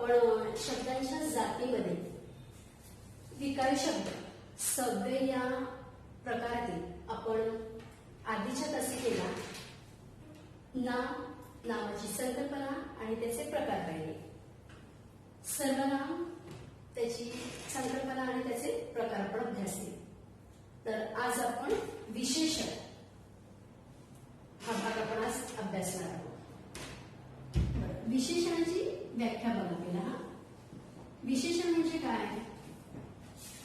आपण शब्दांच्या जातीमध्ये विकारी शब्द सगळे या प्रकारातील आपण आधीच्या तासिकेला नाम, नामाची संकल्पना आणि त्याचे प्रकार पाहिले. सर्वनाम, त्याची संकल्पना आणि त्याचे प्रकार आपण अभ्यासले. तर आज आपण विशेषण हा भाग आपण आज अभ्यासणार आहोत. विशेषणाची व्याख्या बघा पहिला. विशेषण म्हणजे काय?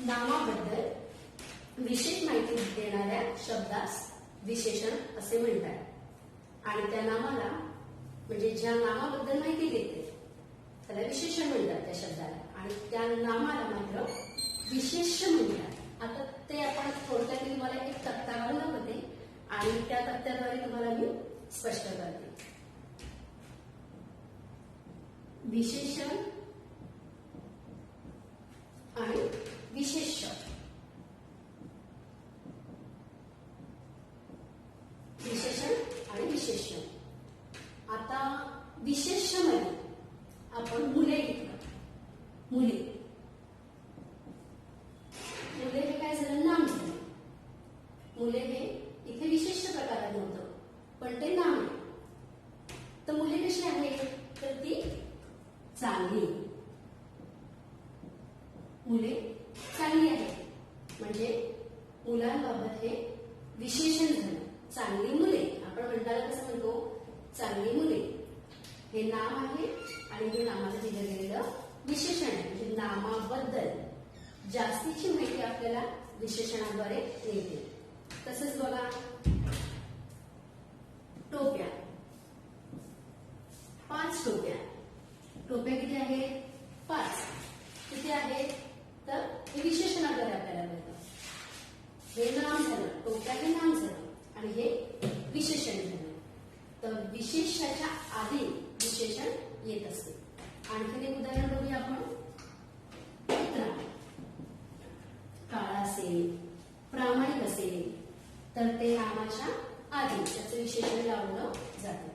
नामाबद्दल विशेष माहिती देणाऱ्या शब्दास विशेषण असे म्हणतात. आणि त्या नामाला म्हणजे ज्या नामाबद्दल माहिती देते त्याला विशेषण म्हणतात त्या शब्दाला, आणि त्या नामाला मात्र विशेष्य म्हणतात. आता ते आपण थोडक्यात तुम्हाला एक तक्ता काढून दाखवते आणि त्या तक्त्याद्वारे तुम्हाला मी स्पष्ट करते. विशेषण आणि विशेष्य. विशेषण आणि विशेष्य. आता विशेष्य मध्ये आपण मुले घेतलं. मुले मुले हे काय झालं? नाम झालं. मुले हे इथे विशेष प्रकारात नव्हतं, पण ते नाम आहे. तर मुले कशी आहेत? तर ती चांगली. मुले चांगली आहेत म्हणजे मुलांबाबत हे विशेषण झालं. चांगली मुले आपण म्हणताना कसं म्हणतो? चांगली मुले. हे नाम आहे आणि हे नामाचं दिलं गेलेलं विशेषण आहे. म्हणजे नामाबद्दल जास्तीची माहिती आपल्याला विशेषणाद्वारे मिळते. तसंच बघा, टोप्या. 5 टोप्या. टोप्या किती आहेत? 5. किती आहेत? तर हे विशेषणाद्वारे आपल्याला मिळतं. हे नाम झालं, टोप्या हे नाम झालं आणि हे विशेषण झालं. तर विशेषाच्या आधी विशेषण येत असते. आणखीन एक उदाहरण बघूया आपण. कुत्रा काळा असेल, प्रामाणिक असेल तर ते नामाच्या आधी त्याचं विशेषण लावलं जातं.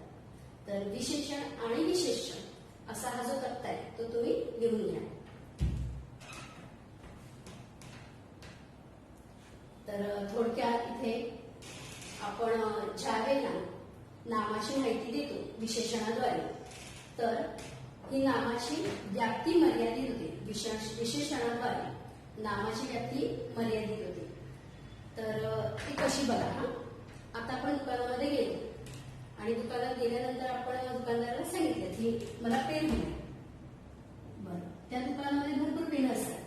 तर विशेषण आणि विशेषण असा हा जो तक्ता आहे तो तुम्ही लिहून घ्या. तर थोडक्यात इथे आपण ज्यावेळेला नामाची माहिती देतो विशेषणाद्वारे तर ही नामाची व्याप्ती मर्यादित होते. विशेषणाद्वारे नामाची व्याप्ती मर्यादित होते. तर ती कशी बघा. आता आपण दुकानामध्ये गेलो आणि दुकानात गेल्यानंतर आपण दुकानदाराला सांगितलं की मला पेन हवं. बरं, त्या दुकानामध्ये भरपूर पेन असतात.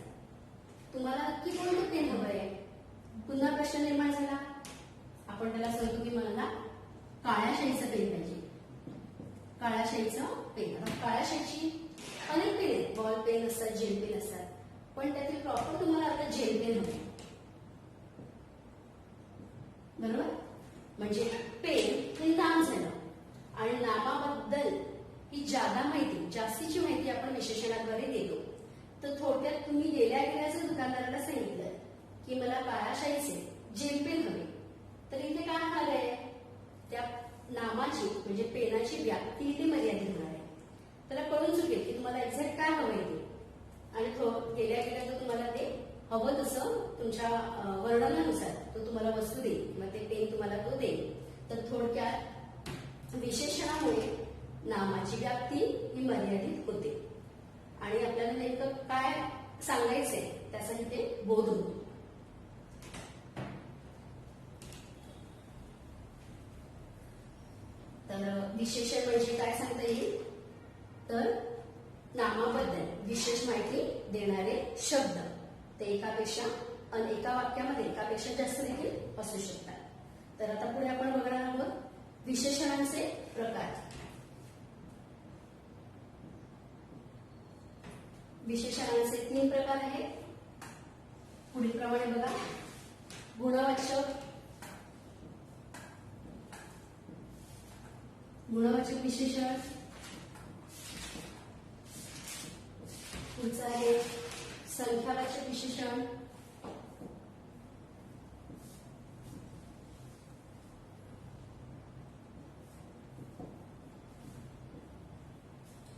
तुम्हाला नक्की कोणतं पेन हवं आहे? पुन्हा प्रश्न निर्माण झाला. आपण त्याला सांगतो की मला काळ्या शाईचं पेन पाहिजे. काळ्या शाईचं पेन. काळ्या शाईची अनेक पेन आहेत. बॉल पेन असतात, जेल पेन असतात, पण त्यातील प्रॉपर तुम्हाला आता जेल पेन हवं. बरोबर? म्हणजे पेन हे नाम झालं आणि नामाबद्दल ही जास्तीची माहिती आपण विशेषणाद्वारे देतो. तर थोडक्यात तुम्ही गेल्या दुकानदाराला सांगितलं की मला काळ्या शाईचे जेल पेन हवे, तर इथे काय झालंय? त्या नामाची म्हणजे पेनाची व्याप्ती इथे मर्यादित होणार आहे. त्याला कळून चुकेल की तुम्हाला एक्झॅक्ट काय हवंय ते, आणि गेल्या जर तुम्हाला ते हवं तसं तुमच्या वर्णनानुसार तो तुम्हाला वस्तू देईल किंवा ते पेन तुम्हाला तो देईल. तर थोडक्यात विशेषणामुळे नामाची व्याप्ती ही मर्यादित होते आणि आपल्याला नेमकं काय सांगायचंय त्यासाठी ते बोध होतो. तर विशेषण म्हणजे काय सांगता येईल? तर नामाबद्दल विशेष माहिती देणारे शब्द. ते एका वाक्यामध्ये एकापेक्षा जास्त देखील असू शकतात. तर आता पुढे आपण बघणार आहोत विशेषणांचे प्रकार. विशेषणांचे 3 प्रकार आहेत. पुढील प्रमाणे बघा. गुणवाचक, गुणवाचक विशेषण. पुढचं आहे संख्यावाचक विशेषण.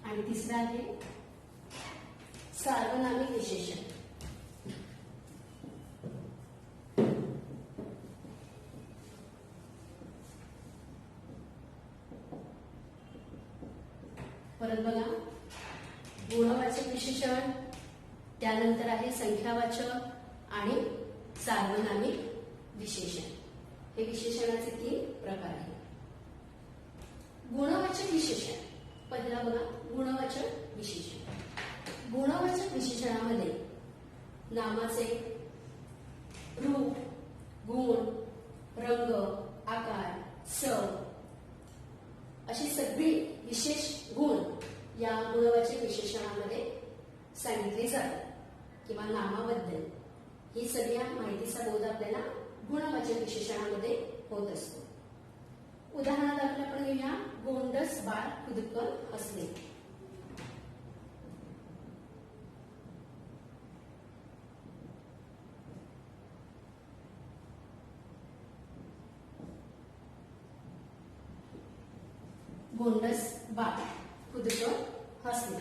आणि तिसरा आहे सार्वनामिक विशेषण. परत बघा, गुणवाचक विशेषण, त्यानंतर आहे संख्यावाचक आणि सार्वनामिक विशेषण. हे विशेषणाचे 3 प्रकार आहेत. गुणवाचक विशेषण पहिला बघा, गुणवाचक विशेषण. गुणवाचक विशेषणामध्ये नामाचे रूप, गुण, रंग, आकार, चव अशी सगळी विशेष गुण या गुणवाचक विशेषणामध्ये सांगितले जातात किंवा नामाबद्दल ही सगळ्या माहितीचा बोध आपल्याला गुणवाचक विशेषणामध्ये होत असतो. उदाहरणादाखल आपण घेऊया, गोंडस बाळ खुदकन हसले. गोंडस बाळ खुदकन हसले.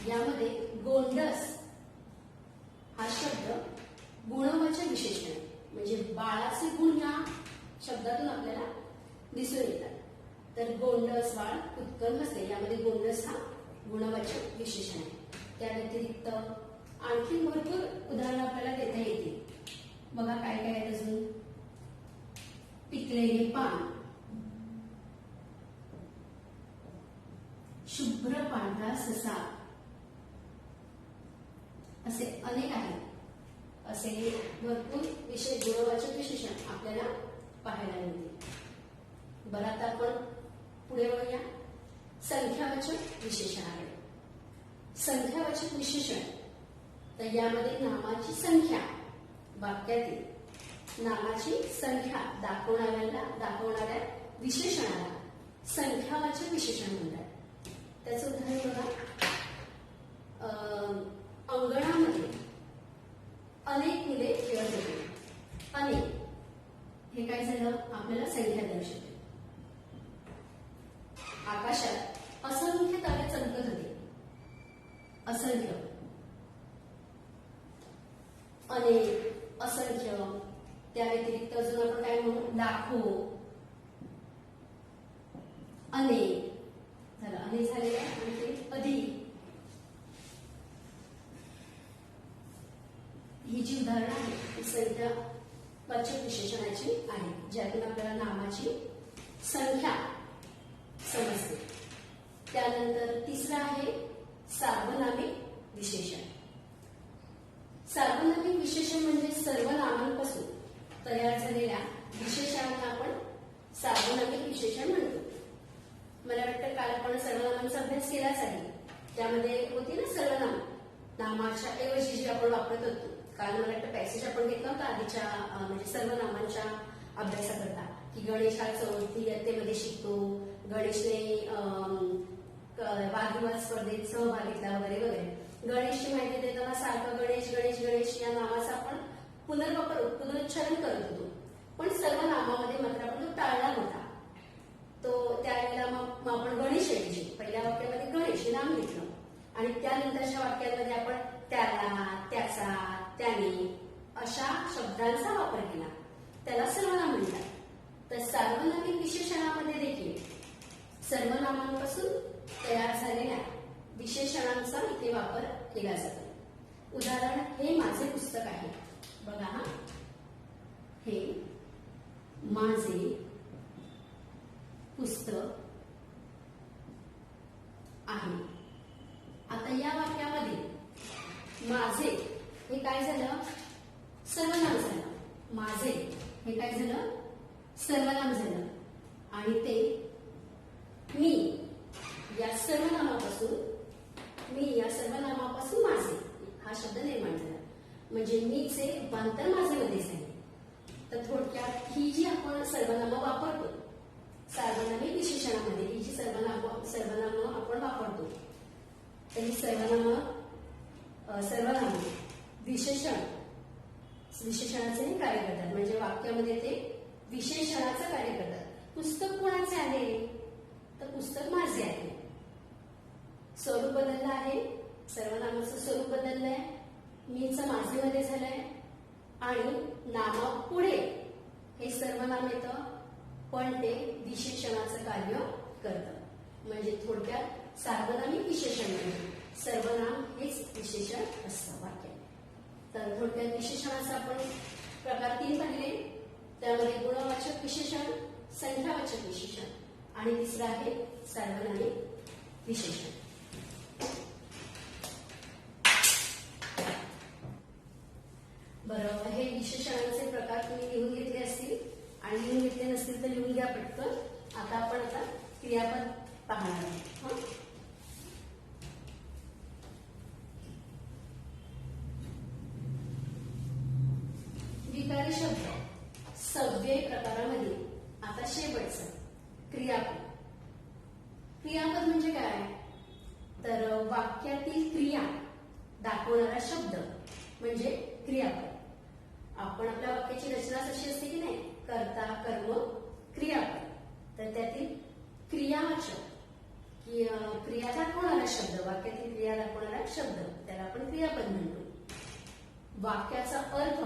यामध्ये गोंडस हा शब्द गुणवाचक विशेषण आहे, म्हणजे बाळाचे गुण या शब्दातून आपल्याला दिसून येतात. तर गोंडस बाळ खुदकन हसले यामध्ये गोंडस हा गुणवाचक विशेषण आहे. त्या व्यतिरिक्त आणखी भरपूर उदाहरणं आपल्याला देता येतील. बघा काय काय आहेत अजून. पिकलेले पान, शुभ्र पांढरा ससा, असे अनेक आहेत. असे भरपूर विशेष गुणवाचक विशेषण आपल्याला पाहायला मिळते. बरं, आता आपण पुढे वळूया. संख्यावाचक विशेषण आहे. संख्यावाचक विशेषण, तर यामध्ये नामाची संख्या, वाक्यातील नामाची संख्या दाखवणाऱ्या विशेषणाला संख्यावाचक विशेषण म्हणतात. त्याचं उदाहरण बघा, अंगणामध्ये अनेक मुले खेळत होते. अनेक हे काय झालं, आपल्याला संख्या दर्शवते. आकाशात असंख्य तारे चमकत होते. असंख्य, अनेक, असंख्य. त्या व्यतिरिक्त अजून आपण काय म्हणू, लाखो, अनेक झालं. अनेक झालेलं आहे आणि ते अधिक. ही जी उदाहरणं आहेत ती संख्यावाचक विशेषणाची आहेत, ज्यातून आपल्याला नामाची संख्या समजते. त्यानंतर तिसरं आहे सार्वनामिक विशेषण. सार्वनामिक विशेषण म्हणजे सर्व नामांपासून तयार झालेल्या विशेषणांना आपण सार्वनामिक विशेषण म्हणतो. मला वाटतं काल आपण सर्वनामांचा अभ्यास केलाच आहे. त्यामध्ये होती ना सर्वनाम, नामाच्या ऐवजी जी आपण वापरत होतो. काल मला वाटतं पॅसेज आपण घेतला होता आधीच्या म्हणजे सर्वनामांच्या अभ्यासाकरता, की गणेश हा 4थी इयत्तेमध्ये शिकतो, गणेशने वादविवाद स्पर्धेत सहभाग घेतला वगैरे वगैरे. गणेशची माहिती देताना सारखं गणेश गणेश गणेश या नावाचा आपण पुनरुच्चारण करत होतो. पण सर्व नामामध्ये मात्र आपण तो टाळला होता. तो त्यावेळेला मग आपण गणेश ऐवजी पहिल्या वाक्यामध्ये गणेश हे नाम घेतलं आणि त्यानंतरच्या वाक्यांमध्ये आपण त्याला, त्याचा, त्याने अशा शब्दांचा वापर केला. त्याला सर्वनाम म्हणतात. तर सार्वनामिक विशेषणामध्ये देखील सर्वनामांपासून तयार झालेल्या विशेषणांचा इथे वापर केला जातो. उदाहरण, हे माझे पुस्तक आहे. बघा हा, हे माझे पुस्तक आहे. आता या वाक्यामध्ये माझे हे काय झालं, सर्वनाम झालं. माझे हे काय झालं, सर्वनाम झालं. आणि ते मी या सर्वनामापासून माझे हा शब्द निर्माण झाला. म्हणजे मीचे रूपांतर माझे मध्ये झाले. तर थोडक्यात ही जी आपण सर्वनामं वापरतो सार्वनामिक विशेषणामध्ये, ही जी सर्वनामं आपण वापरतो, तर ही सर्वनाम विशेषणाचे कार्य करतात. म्हणजे वाक्यामध्ये ते विशेषणाचं कार्य करतात. पुस्तक कोणाचे आहे, तर पुस्तक माझे आहे. स्वरूप बदललं आहे, सर्वनामाचं स्वरूप बदललंय, मीचं माझेमध्ये झालंय आणि नामापुढे हे सर्वनाम येतं, पण ते विशेषणाचं कार्य करतं. म्हणजे थोडक्यात सार्वनामिक विशेषण म्हणजे सर्वनाम हेच विशेषण असतं वाक्यात. तर थोडक्यात विशेषणाचा आपण प्रकार 3 पाहिले. त्यामध्ये गुणवाचक विशेषण, संख्यावाचक विशेषण आणि तिसरं आहे सार्वनामिक विशेषण. बरं, हे विशेषणांचे प्रकार तुम्ही लिहून घेतले असतील आणि लिहून घेतले नसतील तर लिहून घ्या पटकन. आपण क्रियापद पाहणार आहोत. विकारी शब्द सव्यय प्रकारामध्ये आता शेवटचं क्रियापद. क्रियापद म्हणजे काय? तर वाक्यातील क्रिया दाखवणारा शब्द म्हणजे क्रियापद. आपण आपल्या वाक्याची रचना अशी असते की नाही, कर्ता, कर्म, क्रियापद. तर त्यातील क्रियावाचक क्रिया दाखवणारा शब्द, वाक्यातील क्रिया दाखवणारा शब्द त्याला आपण क्रियापद म्हणतो. वाक्याचा अर्थ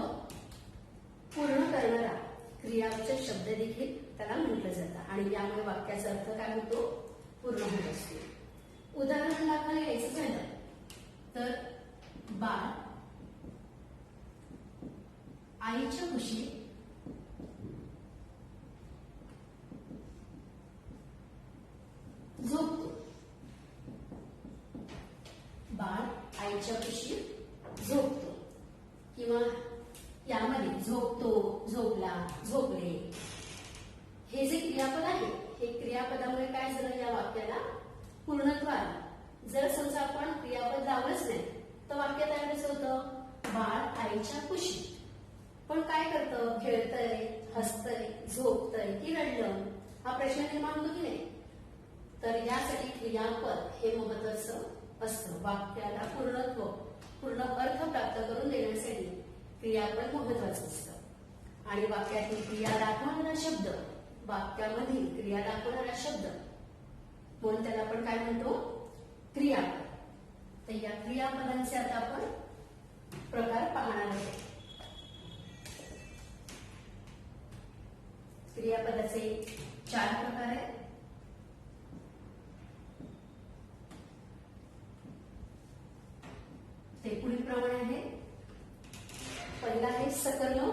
पूर्ण करणारा क्रियावाचक शब्द देखील त्याला म्हटलं जातं आणि यामुळे वाक्याचा अर्थ काय होतो, पूर्ण होत असतो. उदाहरण दाखल यायचं झालं तर बाळ आईच्या कुशीत झोपतो. बाळ आईच्या कुशीत झोपतो किंवा यामध्ये झोपतो, झोपला, झोपले हे जे क्रियापद आहे, हे क्रियापदामुळे काय झालं, या वाक्याला पूर्णत्व आलं. जर समजा आपण क्रियापद लावलंच नाही तर वाक्य तयार कसं होतं, बाळ आईच्या कुशीत. पण काय करतं, खेळतंय, हसतंय, झोपतंय की रडलं, हा प्रश्न निर्माण होतो की नाही. तर यासाठी क्रियापद हे महत्वाचं असतं. वाक्याला पूर्णत्व, पूर्ण अर्थ प्राप्त करून देण्यासाठी क्रियापद महत्वाचं असतं. आणि वाक्यातील क्रिया दाखवणारा शब्द, वाक्यामधील क्रिया दाखवणारा शब्द म्हणून त्याला आपण काय म्हणतो, क्रियापद. तर या क्रियापदांचे आता आपण प्रकार पाहणार आहोत. क्रियापदाचे 4 प्रकार आहेत. ते पुढील प्रमाणे आहे. पहिला आहे सकर्म,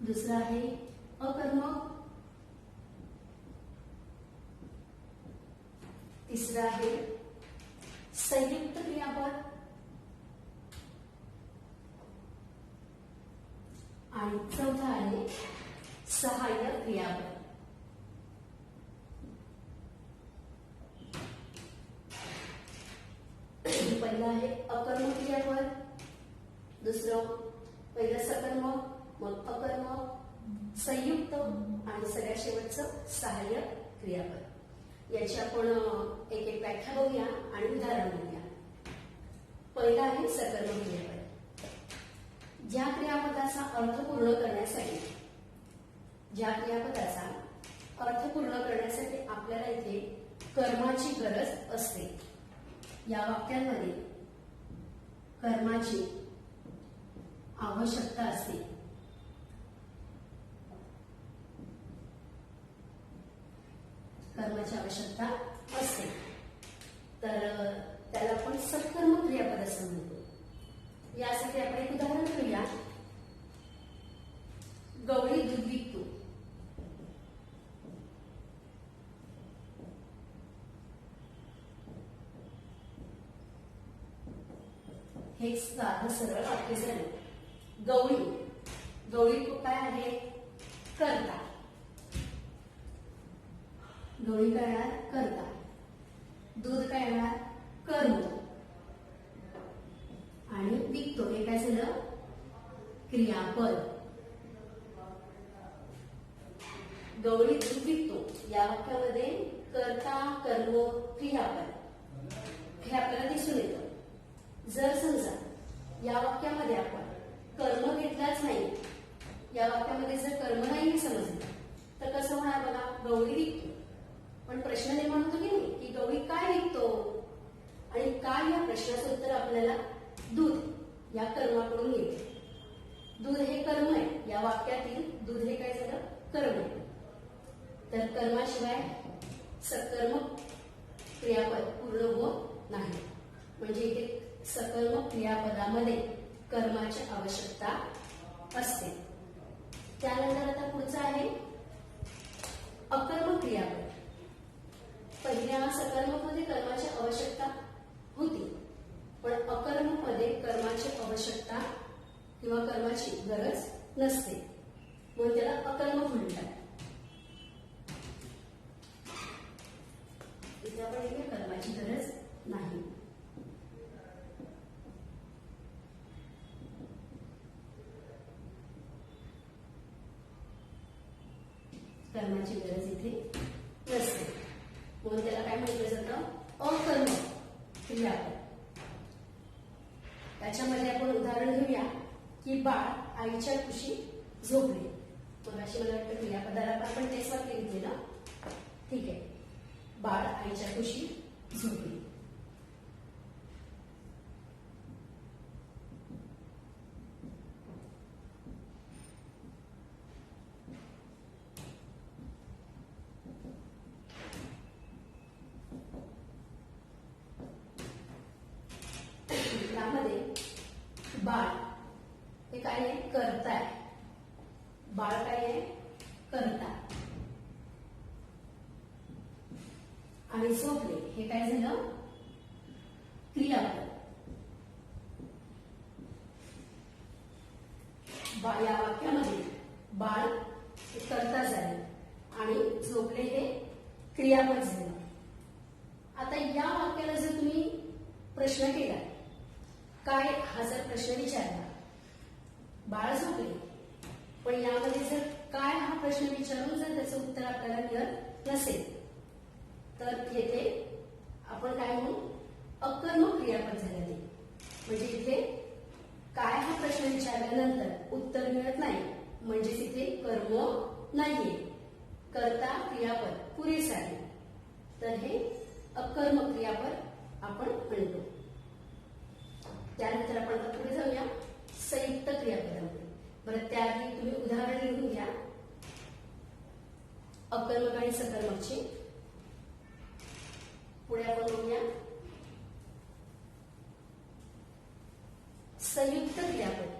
दुसरा आहे अकर्म, तिसरा आहे संयुक्त क्रियापद आणि चौथा आहे सहाय्यक क्रियापद. पहिला आहे अकर्म क्रियापद, दुसरं पहिलं सकर्म, मग अकर्म, संयुक्त आणि सगळ्यात शेवटचं सहाय्यक क्रियापद. याची आपण एक एक व्याख्या बघूया आणि उदाहरण बघूया. पहिला आहे सकर्म क्रियापद. ज्या क्रियापदाचा अर्थ पूर्ण करण्यासाठी, आपल्याला इथे कर्माची गरज असते. या वाक्यांमध्ये कर्माची आवश्यकता असते. कर्माची आवश्यकता असते तर त्याला आपण सकर्म क्रियापद असं म्हणतो. यासाठी आपण एक उदाहरण घेऊया. गवळी दूध विकतो. हे साधं सरळ वाक्य झालं. गवळी काय आहे, कर्ता. गवळी काय आहे, कर्ता. दूध काय आहे, कर्म. आणि विकतो हे काय झालं, क्रियापद. गवळी दूध विकतो या वाक्यामध्ये कर्ता, कर्म, क्रियापद हे आपल्याला दिसून येतं. जर समजा या वाक्यामध्ये आपण कर्म घेतलाच नाही, या वाक्यामध्ये जर कर्म नाही समजलं तर कसं होणार बघा, प्रश्न निर्माण होतो की नाही, की गवळी काय विकतो, आणि काय या प्रश्नाचं उत्तर आपल्याला दूध या कर्माकडून मिळते. दूध हे कर्म आहे. या वाक्यातील दूध हे काय झालं, कर्म आहे. तर कर्माशिवाय सकर्मक क्रियापद पूर्ण होत नाही. म्हणजे इथे सकर्मक क्रियापदामध्ये कर्माची आवश्यकता असते. त्यानंतर आता पुढचं आहे अकर्मक क्रियापद. पहिल्या सकर्मक मध्ये कर्माची आवश्यकता होती, पण अकर्मक मध्ये कर्माची आवश्यकता किंवा कर्माची गरज नसते, म्हणून त्याला अकर्मक म्हणतात. इथे आपण इथे कर्माची गरज नाही. कर्माची गरज इथे नसते, म्हणून त्याला काय म्हटलं जातं, अकर्मक क्रियापद. त्याच्यामध्ये आपण उदाहरण घेऊया की बाळ आईच्या कुशी झोपले. मग अशी मला वाटतं क्रियापदाला आपण तेच वाक्य घेतलेलं. ठीक आहे, बाळ आईच्या कुशी झोपले. यामध्ये बाळ हे काय आहे, करताय. बाळ काय आहे, करता. आणि झोपले हे काय झालं, क्रियापद. या वाक्यामध्ये बाळ हे करता झाले आणि झोपले हे क्रियापद झालं. आता या वाक्याला जर तुम्ही प्रश्न केला, काय हा जर प्रश्न विचारला, बाळ झोपले, पण यामध्ये जर काय हा प्रश्न विचारून जर त्याचं उत्तर आपल्याला मिळत नसेल, तर येथे आपण काय म्हणू, अकर्मक क्रियापद झाले ते. म्हणजे इथे काय हा प्रश्न विचारल्यानंतर उत्तर मिळत नाही, म्हणजे तिथे कर्म नाहीये, कर्ता क्रियापद पुरेस आहे, तर हे अकर्मक क्रियापद आपण म्हणतो. त्यानंतर आपण पुढे जाऊया संयुक्त क्रियापदामध्ये. बरं, त्याआधी तुम्ही उदाहरण लिहून घ्या अकर्मक आणि सकर्मकचे. पुढे आपण बघूया संयुक्त क्रियापद.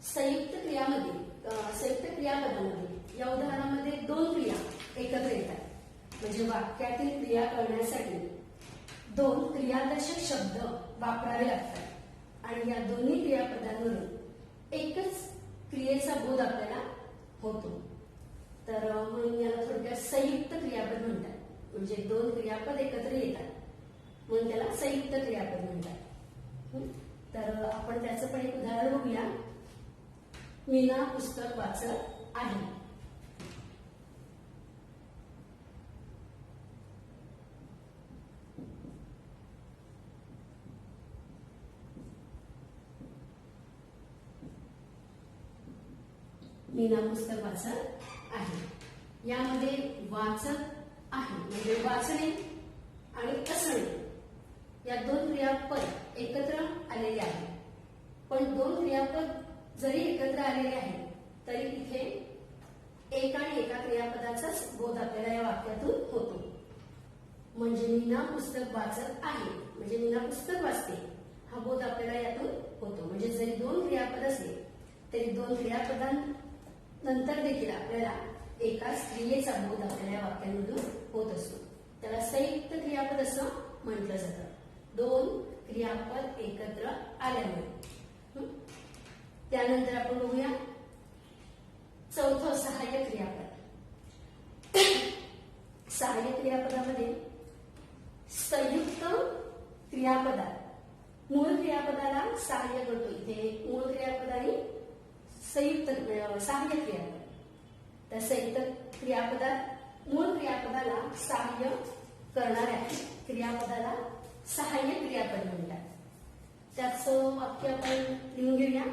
संयुक्त क्रियापदामध्ये या उदाहरणामध्ये दोन क्रिया एकत्र येतात. म्हणजे वाक्यातील क्रिया करण्यासाठी दोन क्रियादर्शक शब्द वापरावे लागतात आणि या दोन्ही क्रियापदांवरून एकच क्रियेचा बोध आपल्याला होतो. तर म्हणून याला थोडक्यात संयुक्त क्रियापद म्हणतात. म्हणजे दोन क्रियापद एकत्र येतात म्हणून त्याला संयुक्त क्रियापद म्हणतात. तर आपण त्याचं पण एक उदाहरण बघूया. मीना पुस्तक वाचत आहे. मीना पुस्तक वाचत आहे. यामध्ये वाचत आहे म्हणजे वाचणे आणि असणे या दोन क्रियापद एकत्र आलेले आहेत. पण दोन क्रियापद जरी एकत्र आलेले आहेत तरी तिथे एक आणि एका क्रियापदाचाच बोध आपल्याला या वाक्यातून होतो. म्हणजे मीना पुस्तक वाचत आहे म्हणजे मीना पुस्तक वाचते हा बोध आपल्याला यातून होतो. म्हणजे जरी दोन क्रियापद असले तरी दोन क्रियापदांनंतर देखील आपल्याला एकाच क्रियेचा बोध आपल्याला या वाक्यांमधून होत असतो. त्याला संयुक्त क्रियापद असं म्हटलं जातं. दोन क्रियापद एकत्र आल्यामुळे. त्यानंतर आपण बघूया चौथं सहाय्यक क्रियापद. सहाय्यक क्रियापदामध्ये संयुक्त क्रियापदात मूळ क्रियापदाला सहाय्य करतो. इथे मूळ क्रियापद आणि संयुक्त सहाय्यक क्रियापद. त्या संयुक्त क्रियापदात मूळ क्रियापदाला सहाय्य करणाऱ्या क्रियापदाला सहाय्यक क्रियापद म्हणतात. त्याचं वाक्य आपण लिहून घेऊया.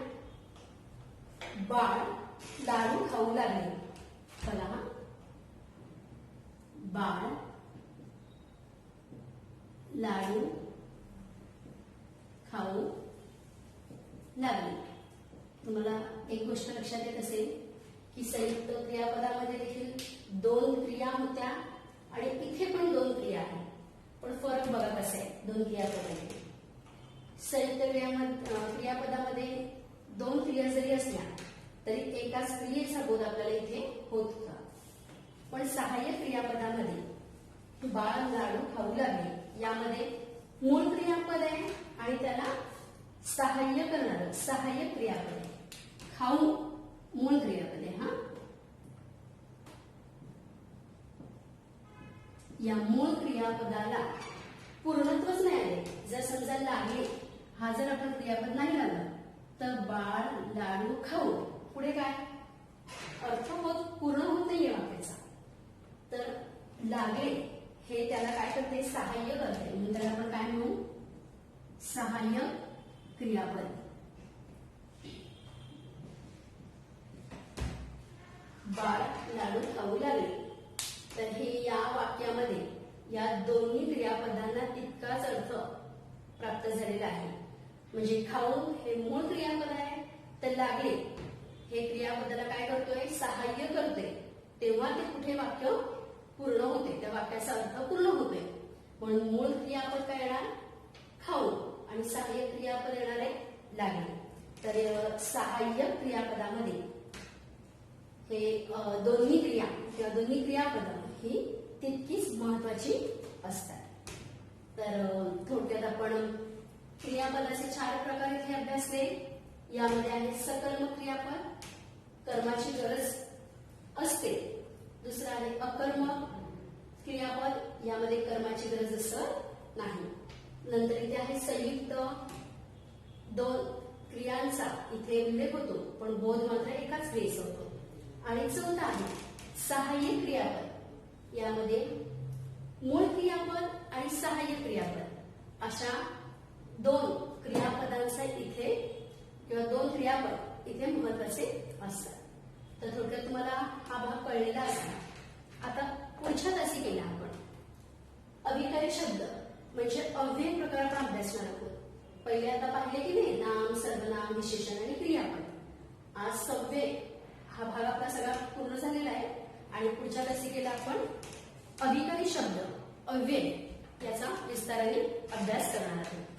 बाळ लाडू खाऊ लागले. चला, बाळ, लाडू खाऊ लागले. तुम्हाला एक गोष्ट लक्षात येत असेल की संयुक्त क्रियापदामध्ये देखील 2 क्रिया होत्या आणि इथे पण 2 क्रिया आहेत. पण फरक बघा कसा आहे 2 क्रियापदामध्ये. संयुक्त क्रियापदामध्ये 2 क्रिया जरी असल्या तरी एकाच क्रियेचा बोध आपल्याला इथे होत होता. पण सहाय्यक क्रियापदामध्ये बाळ लाडू खाऊ लागले यामध्ये मूळ क्रियापद आहे आणि त्याला सहाय्य करणार सहाय्यक क्रियापद आहे. खाऊ मूळ क्रियापद आहे. या मूळ क्रियापदाला पूर्णत्वच नाही आले. जर समजा लागले हा जर आपण क्रियापद नाही लावला तर बाळ लाडू खाऊ पुढे काय अर्थ होत पूर्ण होत नाहीये वाक्याचा. तर लागले हे त्याला काय करते सहाय्य करते म्हणून त्याला आपण काय म्हणू सहाय्यक क्रियापद. बाळ लाडू खाऊ लागले तर हे या वाक्यामध्ये या दोन्ही क्रियापदांना तितकाच अर्थ प्राप्त झालेला आहे. म्हणजे खाऊ हे मूळ क्रियापद आहे तर लागले हे क्रियापदाला काय करतोय सहाय्य करते तेव्हा ते कुठे वाक्य पूर्ण होते त्या वाक्याचा अर्थ पूर्ण होतोय. म्हणून मूळ क्रियापद काय येणार खाऊ आणि सहाय्यक क्रियापद येणार आहे लागले. तर सहाय्यक क्रियापदामध्ये हे दोन्ही क्रिया किंवा दोन्ही क्रियापद ही तितकीच महत्वाची असतात. तर थोडक्यात आपण क्रियापदाचे 4 प्रकार इथे अभ्यासले. यामध्ये आहे सकर्मक क्रियापद, कर्माची गरज असते. दुसरं आहे अकर्मक क्रियापद, यामध्ये कर्माची गरज असत नाही. नंतर इथे आहे संयुक्त 2 क्रियांचा इथे उल्लेख होतो पण बोध मात्र एकाच क्रियेचा होतो. आणि चौथं आहे सहाय्यक क्रियापद, यामध्ये मूळ क्रियापद आणि सहाय्यक क्रियापद अशा 2 क्रियापदांचा इथे किंवा 2 क्रियापद इथे महत्वाचे असतात. तर थोडक्यात तुम्हाला हा भाग कळलेला असणार. आता पुढच्या तासिकेला आपण अभिकारी शब्द म्हणजे अव्यय प्रकार आपण अभ्यासणार आहोत. पहिले आता पाहिले की नाही नाम, सर्वनाम, विशेषण आणि क्रियापद. आज सव्यय हा भाग आपला सगळा पूर्ण झालेला आहे आणि पुढच्या तासिकेला आपण अभिकारी शब्द अव्यय याचा विस्ताराने अभ्यास करणार आहोत.